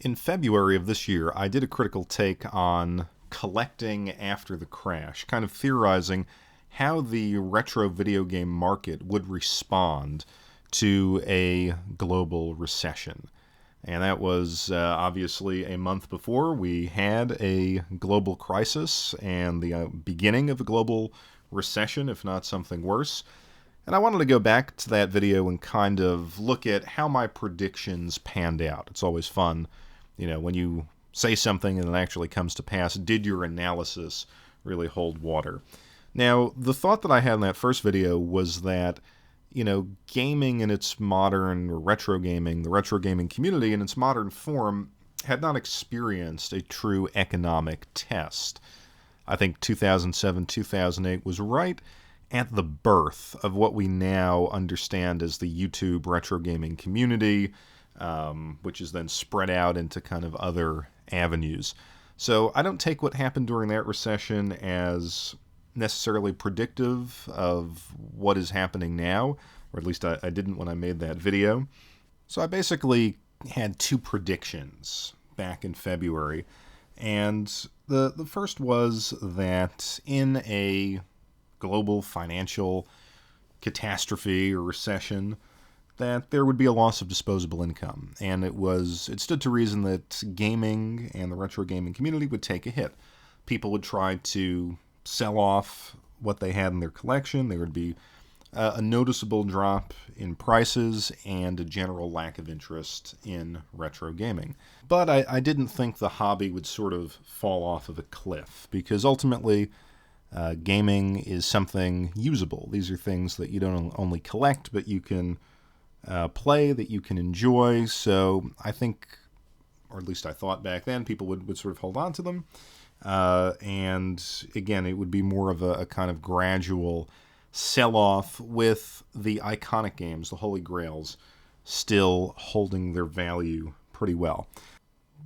In February of this year, I did a critical take on collecting after the crash, kind of theorizing how the retro video game market would respond to a global recession. And that was obviously a month before we had a global crisis and the beginning of a global recession, if not something worse. And I wanted to go back to that video and kind of look at how my predictions panned out. It's always fun, when you say something and it actually comes to pass. Did your analysis really hold water? Now, the thought that I had in that first video was that, gaming in its modern, or retro gaming, the retro gaming community in its modern form had not experienced a true economic test. I think 2007, 2008 was right at the birth of what we now understand as the YouTube retro gaming community, which is then spread out into kind of other avenues. So I don't take what happened during that recession as necessarily predictive of what is happening now, or at least I didn't when I made that video. So I basically had two predictions back in February, and the first was that in a global financial catastrophe or recession, that there would be a loss of disposable income. And it stood to reason that gaming and the retro gaming community would take a hit. People would try to sell off what they had in their collection. There would be a noticeable drop in prices and a general lack of interest in retro gaming. But I didn't think the hobby would sort of fall off of a cliff, because ultimately gaming is something usable. These are things that you don't only collect, but you can play, that you can enjoy. So I think, or at least I thought back then, people would sort of hold on to them. And again, it would be more of a kind of gradual sell-off, with the iconic games, the Holy Grails, still holding their value pretty well.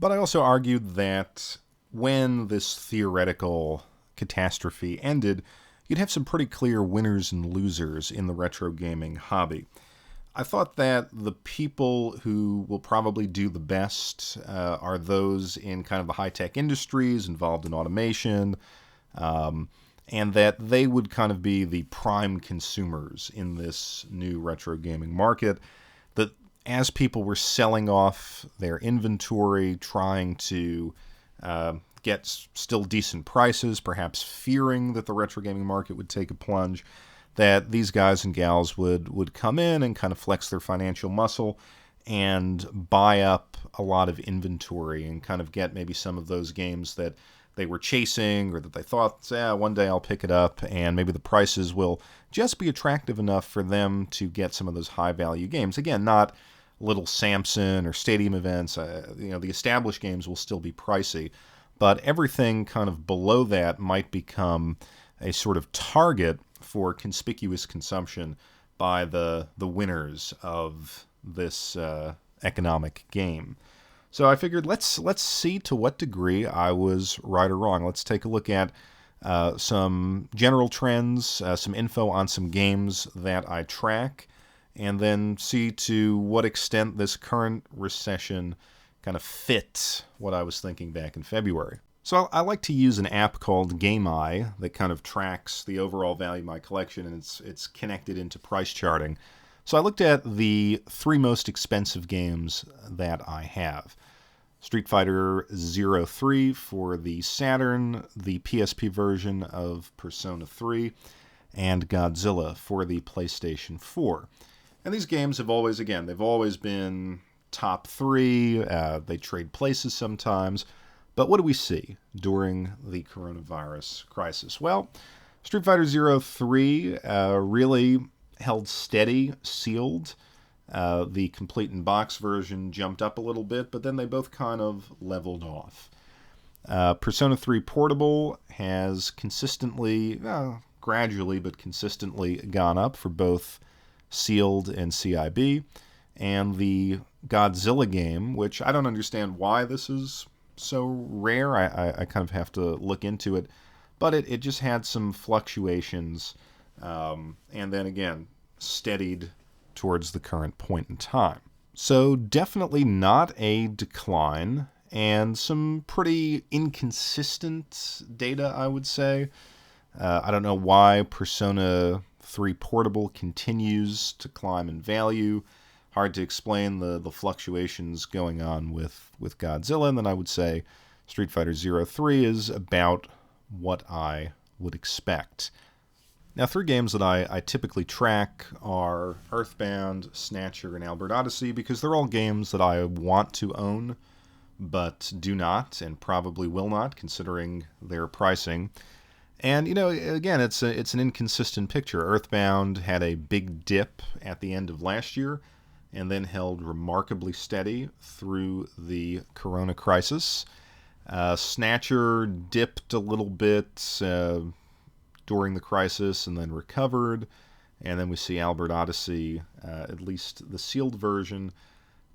But I also argued that when this theoretical catastrophe ended, you'd have some pretty clear winners and losers in the retro gaming hobby. I thought that the people who will probably do the best are those in kind of the high-tech industries involved in automation, and that they would kind of be the prime consumers in this new retro gaming market. That as people were selling off their inventory, trying to get still decent prices, perhaps fearing that the retro gaming market would take a plunge, that these guys and gals would come in and kind of flex their financial muscle and buy up a lot of inventory and kind of get maybe some of those games that they were chasing, or that they thought, one day I'll pick it up, and maybe the prices will just be attractive enough for them to get some of those high-value games. Again, not Little Samson or Stadium events. The established games will still be pricey, but everything kind of below that might become a sort of target for conspicuous consumption by the winners of this economic game. So I figured let's see to what degree I was right or wrong. Let's take a look at some general trends, some info on some games that I track, and then see to what extent this current recession kind of fit what I was thinking back in February. So I like to use an app called GameEye that kind of tracks the overall value of my collection, and it's connected into price charting. So I looked at the three most expensive games that I have. Street Fighter 03 for the Saturn, the PSP version of Persona 3, and Godzilla for the PlayStation 4. And these games have always been top three. They trade places sometimes. But what do we see during the coronavirus crisis? Well, Street Fighter 03 really held steady, sealed. The complete in box version jumped up a little bit, but then they both kind of leveled off. Persona 3 Portable has consistently, gradually, but consistently gone up for both sealed and CIB. And the Godzilla game, which I don't understand why this is so rare. I kind of have to look into it. But it just had some fluctuations, and then again steadied towards the current point in time. So definitely not a decline, and some pretty inconsistent data, I would say. I don't know why Persona 3 Portable continues to climb in value. Hard to explain the fluctuations going on with Godzilla. And then I would say Street Fighter Zero 3 is about what I would expect. Now, three games that I typically track are Earthbound, Snatcher, and Albert Odyssey because they're all games that I want to own, but do not and probably will not, considering their pricing. And, again, it's an inconsistent picture. Earthbound had a big dip at the end of last year and then held remarkably steady through the corona crisis. Snatcher dipped a little bit during the crisis and then recovered. And then we see Albert Odyssey, at least the sealed version,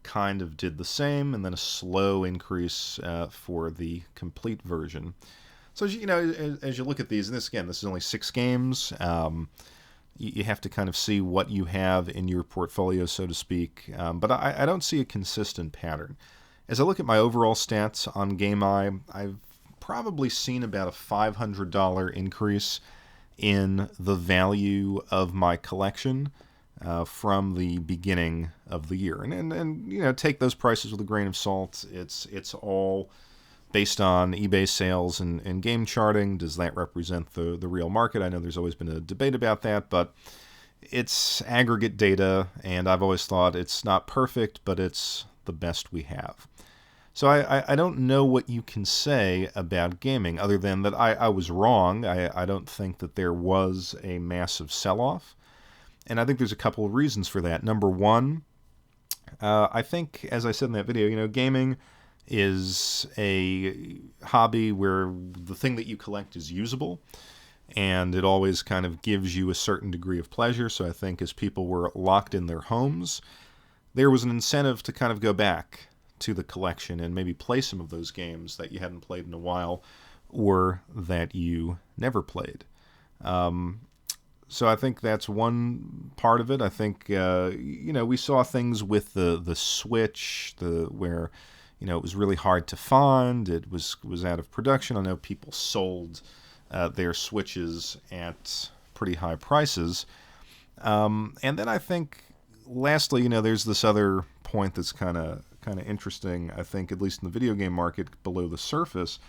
kind of did the same, and then a slow increase for the complete version. So as you look at these, and this is only 6 games. You have to kind of see what you have in your portfolio, so to speak. But I don't see a consistent pattern. As I look at my overall stats on GameEye, I've probably seen about a $500 increase in the value of my collection from the beginning of the year. And take those prices with a grain of salt. It's all based on eBay sales and game charting. Does that represent the real market? I know there's always been a debate about that, but it's aggregate data, and I've always thought it's not perfect, but it's the best we have. So I don't know what you can say about gaming other than that I was wrong. I don't think that there was a massive sell-off, and I think there's a couple of reasons for that. Number one, I think, as I said in that video, gaming is a hobby where the thing that you collect is usable, and it always kind of gives you a certain degree of pleasure. So I think as people were locked in their homes, there was an incentive to kind of go back to the collection and maybe play some of those games that you hadn't played in a while or that you never played. So I think that's one part of it. I think, we saw things with the Switch, where it was really hard to find. It was out of production. I know people sold their Switches at pretty high prices. And then I think, lastly, there's this other point that's kind of interesting, I think, at least in the video game market below the surface,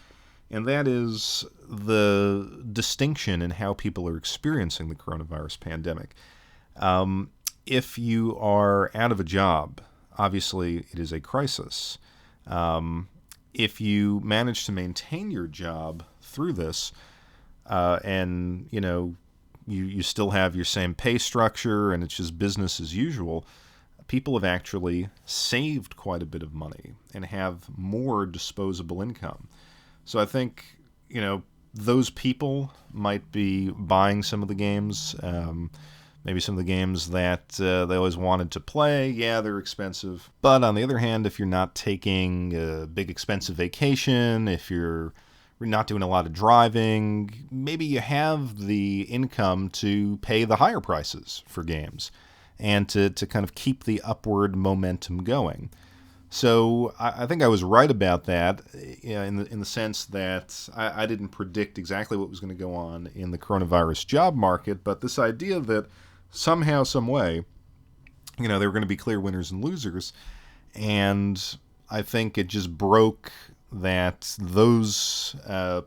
and that is the distinction in how people are experiencing the coronavirus pandemic. If you are out of a job, obviously it is a crisis. If you manage to maintain your job through this, and you still have your same pay structure and it's just business as usual, people have actually saved quite a bit of money and have more disposable income. So I think, those people might be buying some of the games, maybe some of the games that they always wanted to play. Yeah, they're expensive. But on the other hand, if you're not taking a big expensive vacation, if you're not doing a lot of driving, maybe you have the income to pay the higher prices for games and to kind of keep the upward momentum going. So I think I was right about that, in the sense that I didn't predict exactly what was going to go on in the coronavirus job market, but this idea that somehow, some way, there were going to be clear winners and losers, and I think it just broke that those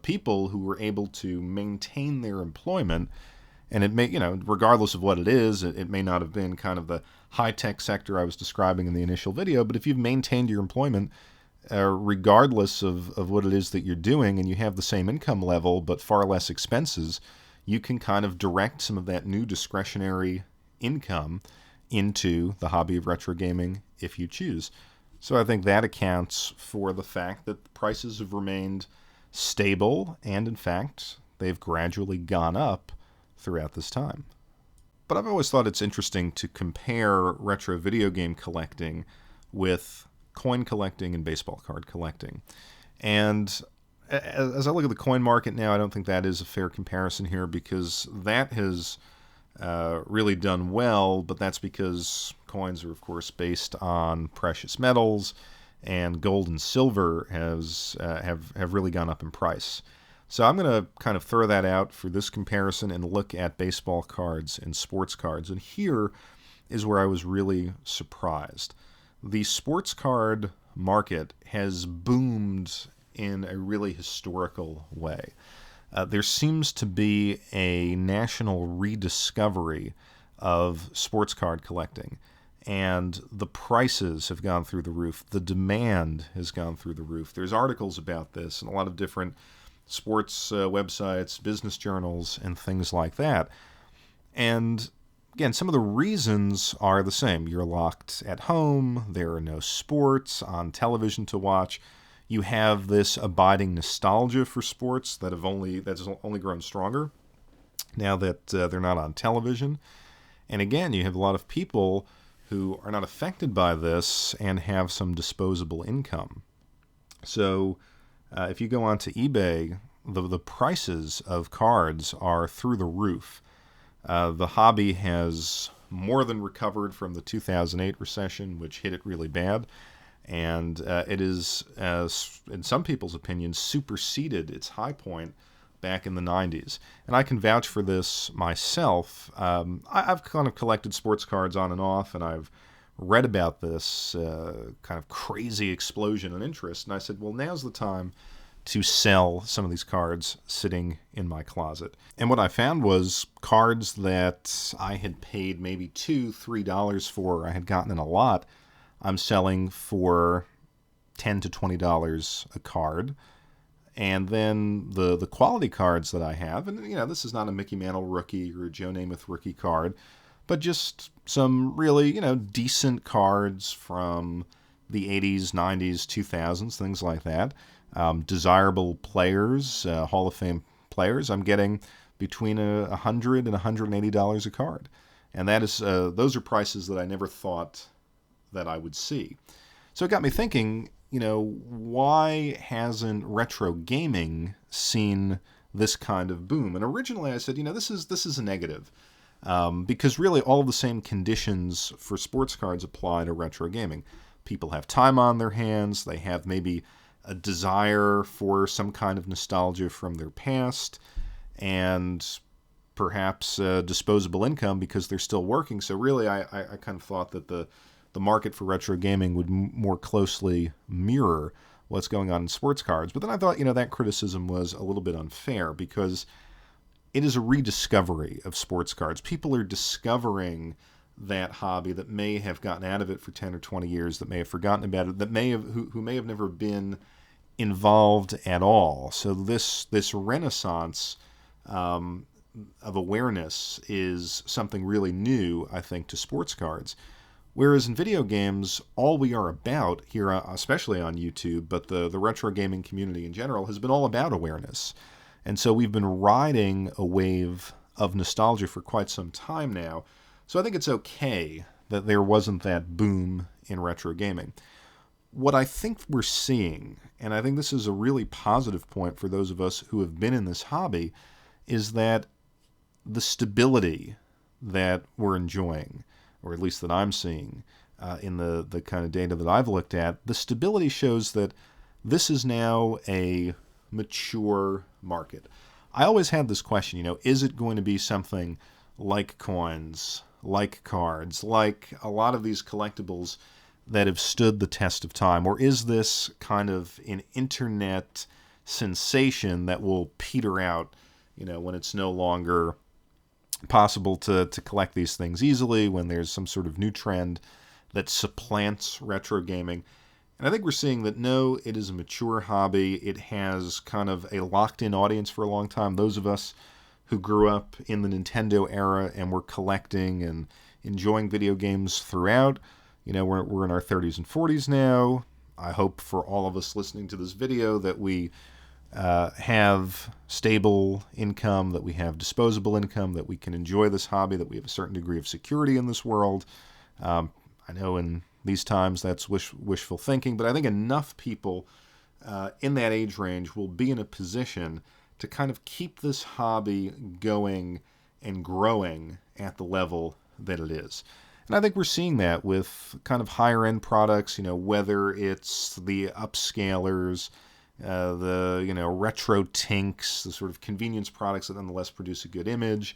people who were able to maintain their employment. And it may, regardless of what it is, it may not have been kind of the high-tech sector I was describing in the initial video, but if you've maintained your employment, regardless of what it is that you're doing, and you have the same income level but far less expenses, you can kind of direct some of that new discretionary income into the hobby of retro gaming if you choose. So I think that accounts for the fact that prices have remained stable, and in fact, they've gradually gone up throughout this time. But I've always thought it's interesting to compare retro video game collecting with coin collecting and baseball card collecting. And as I look at the coin market now, I don't think that is a fair comparison here, because that has really done well, but that's because coins are, of course, based on precious metals, and gold and silver have really gone up in price. So I'm going to kind of throw that out for this comparison and look at baseball cards and sports cards. And here is where I was really surprised. The sports card market has boomed in a really historical way. There seems to be a national rediscovery of sports card collecting, and the prices have gone through the roof. The demand has gone through the roof. There's articles about this in a lot of different sports websites, business journals, and things like that. And again, some of the reasons are the same. You're locked at home, there are no sports on television to watch. You have this abiding nostalgia for sports that's only grown stronger now that they're not on television. And again, you have a lot of people who are not affected by this and have some disposable income. So if you go onto eBay, the prices of cards are through the roof. The hobby has more than recovered from the 2008 recession, which hit it really bad. And it is, in some people's opinions, superseded its high point back in the 90s. And I can vouch for this myself. I've kind of collected sports cards on and off, and I've read about this kind of crazy explosion in interest. And I said, well, now's the time to sell some of these cards sitting in my closet. And what I found was cards that I had paid maybe $2, $3 for, I had gotten in a lot, I'm selling for $10 to $20 a card. And then the quality cards that I have, and this is not a Mickey Mantle rookie or a Joe Namath rookie card, but just some really, decent cards from the 80s, 90s, 2000s, things like that. Desirable players, Hall of Fame players, I'm getting between $100 and $180 a card. And that is those are prices that I never thought that I would see. So it got me thinking, why hasn't retro gaming seen this kind of boom? And originally I said, this is a negative, because really all of the same conditions for sports cards apply to retro gaming. People have time on their hands. They have maybe a desire for some kind of nostalgia from their past, and perhaps disposable income because they're still working. So really I kind of thought that the market for retro gaming would more closely mirror what's going on in sports cards. But then I thought, that criticism was a little bit unfair because it is a rediscovery of sports cards. People are discovering that hobby that may have gotten out of it for 10 or 20 years, that may have forgotten about it, that who may have never been involved at all. So this renaissance of awareness is something really new, I think, to sports cards. Whereas in video games, all we are about here, especially on YouTube, but the retro gaming community in general, has been all about awareness. And so we've been riding a wave of nostalgia for quite some time now. So I think it's okay that there wasn't that boom in retro gaming. What I think we're seeing, and I think this is a really positive point for those of us who have been in this hobby, is that the stability that we're enjoying, or at least that I'm seeing in the kind of data that I've looked at, the stability shows that this is now a mature market. I always had this question, is it going to be something like coins, like cards, like a lot of these collectibles that have stood the test of time? Or is this kind of an internet sensation that will peter out, when it's no longer possible to collect these things easily, when there's some sort of new trend that supplants retro gaming? And I think we're seeing that, no, it is a mature hobby. It has kind of a locked-in audience for a long time. Those of us who grew up in the Nintendo era and were collecting and enjoying video games throughout, we're in our 30s and 40s now. I hope for all of us listening to this video that we have stable income, that we have disposable income, that we can enjoy this hobby, that we have a certain degree of security in this world. I know in these times that's wishful thinking, but I think enough people in that age range will be in a position to kind of keep this hobby going and growing at the level that it is. And I think we're seeing that with kind of higher end products, whether it's the upscalers, the retro tinks, the sort of convenience products that nonetheless produce a good image,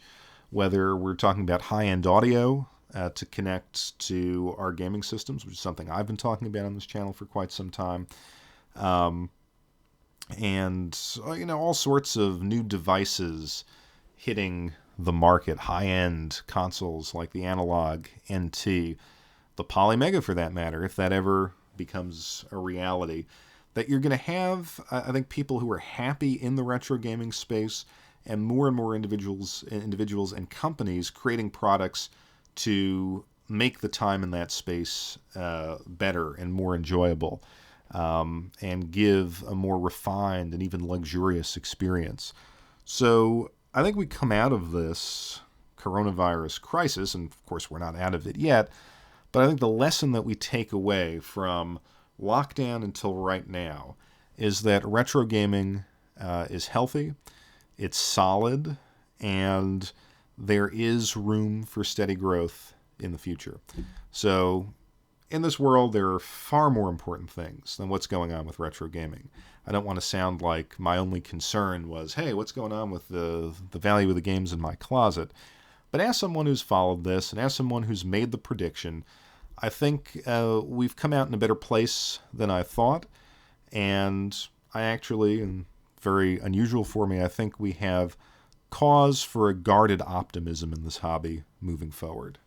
whether we're talking about high end audio to connect to our gaming systems, which is something I've been talking about on this channel for quite some time. And all sorts of new devices hitting the market, high-end consoles like the Analog NT, the Polymega for that matter, if that ever becomes a reality, that you're going to have, I think, people who are happy in the retro gaming space, and more individuals and companies creating products to make the time in that space better and more enjoyable, and give a more refined and even luxurious experience. So I think we come out of this coronavirus crisis, and of course we're not out of it yet, but I think the lesson that we take away from lockdown until right now is that retro gaming is healthy, it's solid, and there is room for steady growth in the future. So in this world, there are far more important things than what's going on with retro gaming. I don't want to sound like my only concern was, hey, what's going on with the value of the games in my closet? But as someone who's followed this, and as someone who's made the prediction, I think we've come out in a better place than I thought. And I actually, and very unusual for me, I think we have cause for a guarded optimism in this hobby moving forward.